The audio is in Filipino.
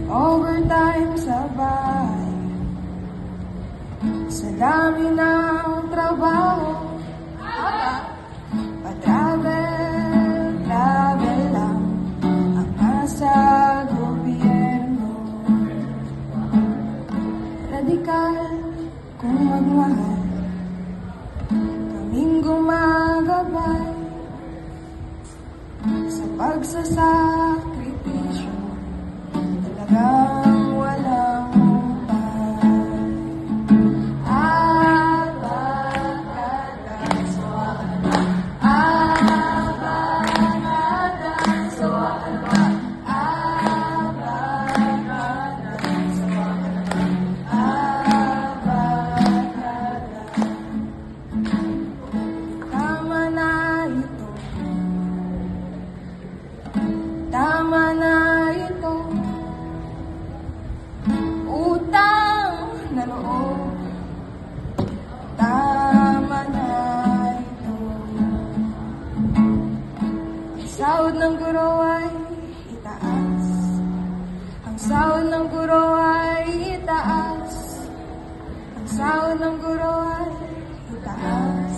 overtime sa bahay. Sa dami ng trabaho, pa-travel lang ang nasa gobyerno. Radikal kung magmahal, kaming gumagabay sa pagsasakripisyo, talagang walang humpay. Tama na ito, utang na loob. Tama na ito. Ang sahod ng guro ay itaas. Ang sahod ng guro ay itaas. Ang sahod ng guro ay itaas.